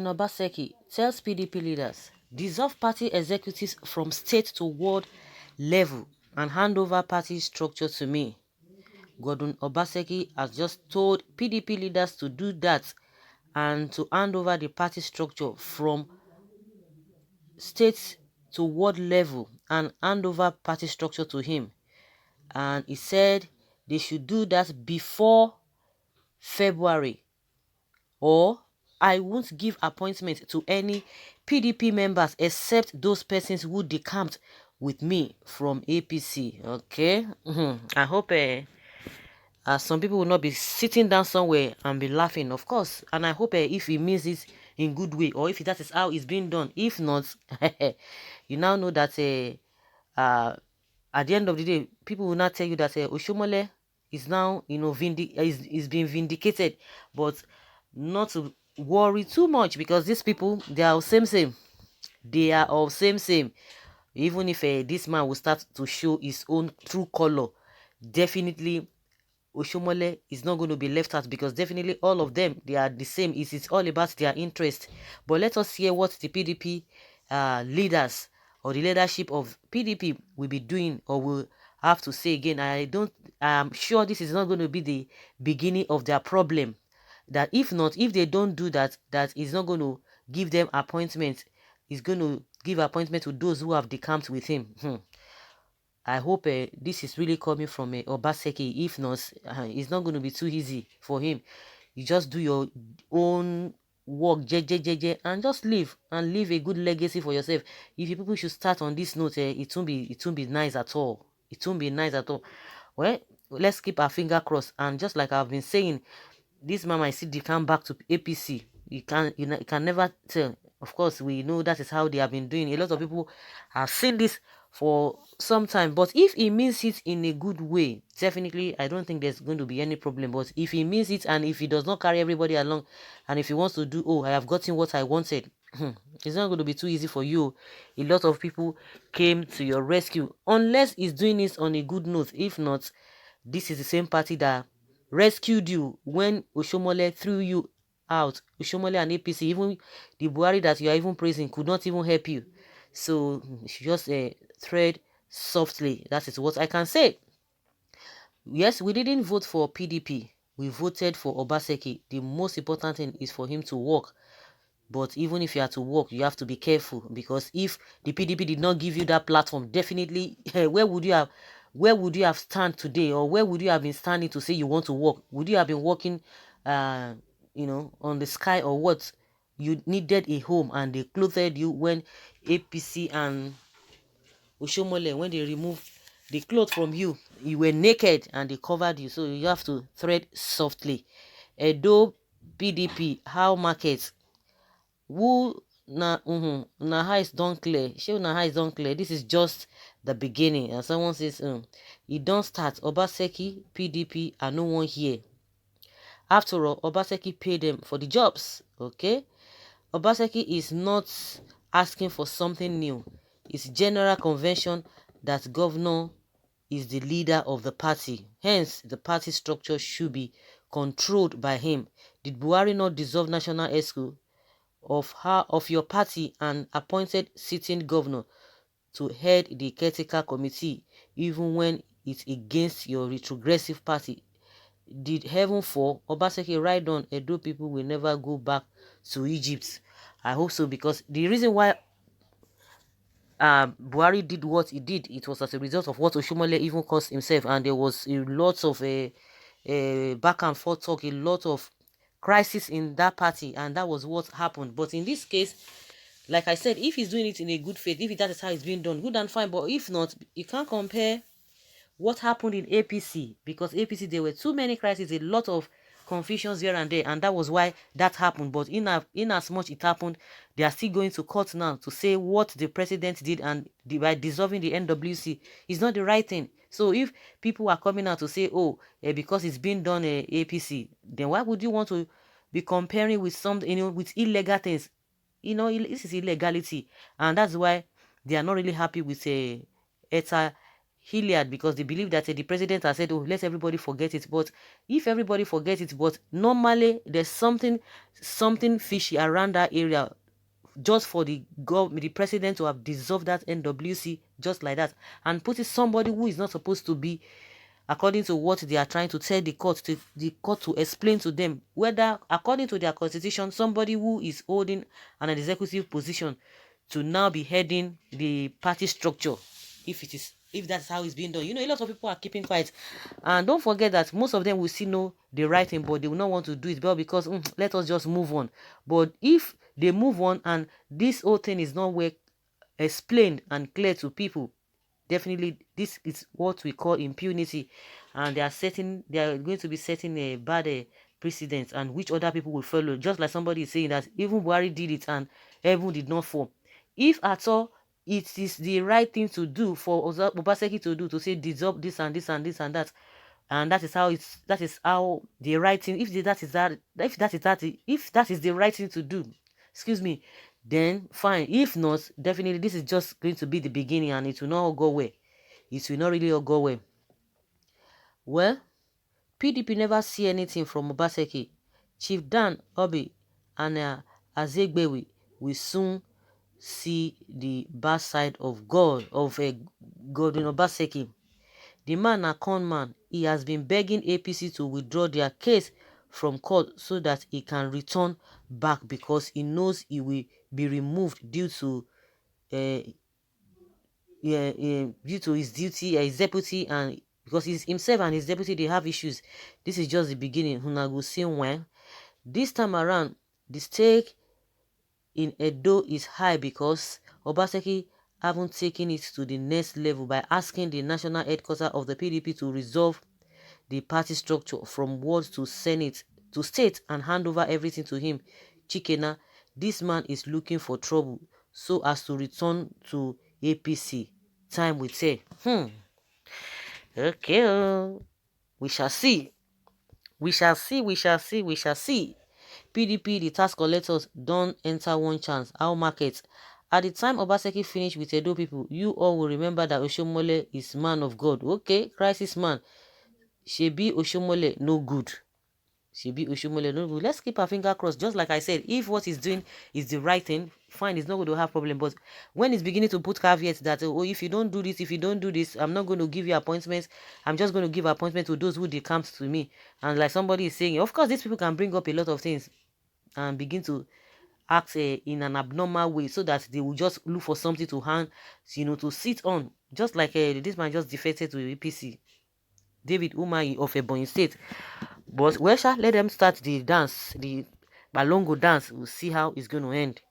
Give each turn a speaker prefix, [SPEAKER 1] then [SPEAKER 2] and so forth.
[SPEAKER 1] Gordon Obaseki tells PDP leaders, dissolve party executives from state to ward level and hand over party structure to me. Gordon Obaseki has just told PDP leaders to do that and to hand over the party structure from state to ward level and hand over party structure to him. And he said they should do that before February, or I won't give appointment to any PDP members except those persons who decamped with me from APC. Okay? I hope some people will not be sitting down somewhere and be laughing, of course. And I hope if he means it in good way, or if that is how it's being done. If not, you now know that at the end of the day, people will not tell you that Oshiomole is now, is being vindicated, but not to worry too much, because these people, they are all same. They are all same. Even if this man will start to show his own true color, definitely Oshiomole is not going to be left out, because definitely all of them, they are the same. It's all about their interest. But let us hear what the PDP leaders or the leadership of PDP will be doing or will have to say again. I'm sure this is not going to be the beginning of their problem. That if they don't do that, that is not going to give them appointment. It's going to give appointment to those who have decamped with him. I hope this is really coming from Obaseki. If not, it's not going to be too easy for him. You just do your own work, and just live and leave a good legacy for yourself. If you people should start on this note, it won't be nice at all. It won't be nice at all. Well, let's keep our finger crossed. And just like I've been saying, this man might see they come back to APC. You can never tell. Of course, we know that is how they have been doing. A lot of people have seen this for some time. But if he means it in a good way, definitely, I don't think there's going to be any problem. But if he means it and if he does not carry everybody along, and if he wants to do, oh, I have gotten what I wanted, it's not going to be too easy for you. A lot of people came to your rescue. Unless he's doing this on a good note. If not, this is the same party that rescued you when Oshiomole threw you out. Oshiomole and APC, even the Buhari that you are even praising, could not even help you. So you should just tread softly. That is what I can say. Yes, we didn't vote for PDP. We voted for Obaseki. The most important thing is for him to work. But even if you are to work, you have to be careful, because if the PDP did not give you that platform, definitely, where would you have stand today, or where would you have been standing to say you want to work? Would you have been working, on the sky, or what? You needed a home, and they clothed you when APC and Oshiomole, when they removed the clothes from you, you were naked and they covered you. So you have to tread softly. Edo PDP, how markets? Who na eyes don't clear. Show na eyes don't clear. This is just the beginning. And someone says, it don't start. Obaseki, PDP, and no one here. After all, Obaseki paid them for the jobs. Okay? Obaseki is not asking for something new. It's general convention that governor is the leader of the party. Hence, the party structure should be controlled by him. Did Buhari not dissolve National ESCO of your party and appointed sitting governor to head the caretaker committee, even when it's against your retrogressive party? Did heaven fall? Obaseki, right on, Edo people will never go back to Egypt. I hope so, because the reason why Buhari did what he did, it was as a result of what Oshiomole even caused himself, and there was a lot of a back and forth talk, a lot of crisis in that party, and that was what happened. But in this case, like I said, if he's doing it in a good faith, if that is how it's being done, good and fine. But if not, you can't compare what happened in APC, because APC, there were too many crises, a lot of confusions here and there, and that was why that happened. But in as much it happened, they are still going to court now to say what the president did, and by dissolving the NWC is not the right thing. So if people are coming out to say, oh, because it's been done APC, then why would you want to be comparing with something, with illegal things? This is illegality, and that's why they are not really happy with ETA Hilliard, because they believe that the president has said, oh, let everybody forget it. But if everybody forgets it, but normally there's something fishy around that area, just for the president to have dissolved that NWC just like that and put it somebody who is not supposed to be, according to what they are trying to tell the court to explain to them, whether according to their constitution, somebody who is holding an executive position to now be heading the party structure, if that's how it's being done. A lot of people are keeping quiet, and don't forget that most of them will still know the right thing, but they will not want to do it, but because let us just move on. But if they move on and this whole thing is not well explained and clear to people, definitely this is what we call impunity, and they are going to be setting a bad precedent, and which other people will follow. Just like somebody is saying that even Buhari did it and heaven did not fall. If at all it is the right thing to do for Obaseki to do, to say dissolve this and this and this and that, and that is how the right thing, if that is the right thing to do, excuse me, then fine. If not, definitely this is just going to be the beginning, and it will not all go well. It will not really all go well. Well, PDP never see anything from Obaseki. Chief Dan Obi and Azegbewi will soon see the bad side of Godwin Obaseki. The man a con man. He has been begging APC to withdraw their case from court so that he can return back, because he knows he will be removed due to his duty, his deputy, and because he's himself and his deputy, they have issues. This is just the beginning. Una go see when. This time around, the stake in Edo is high because Obaseki haven't taken it to the next level by asking the national headquarters of the PDP to resolve the party structure from ward to Senate to state and hand over everything to him. Chikena, this man is looking for trouble so as to return to APC. Time will tell. Okay. We shall see. We shall see. PDP, the tax collectors, don't enter one chance. Our market. At the time Obaseki finished with Edo people, you all will remember that Oshiomole is man of God. Okay, crisis man. Shebi Oshiomole no good. Let's keep our finger crossed. Just like I said, if what he's doing is the right thing, fine, it's not going to have problem. But when he's beginning to put caveats that, oh, if you don't do this, I'm not going to give you appointments. I'm just going to give appointments to those who they come to me. And like somebody is saying, of course, these people can bring up a lot of things and begin to act in an abnormal way, so that they will just look for something to hand, to sit on. Just like this man just defected to APC, David Umahi of Ebonyi State. But let them start the dance, the Balongo dance. We'll see how it's going to end.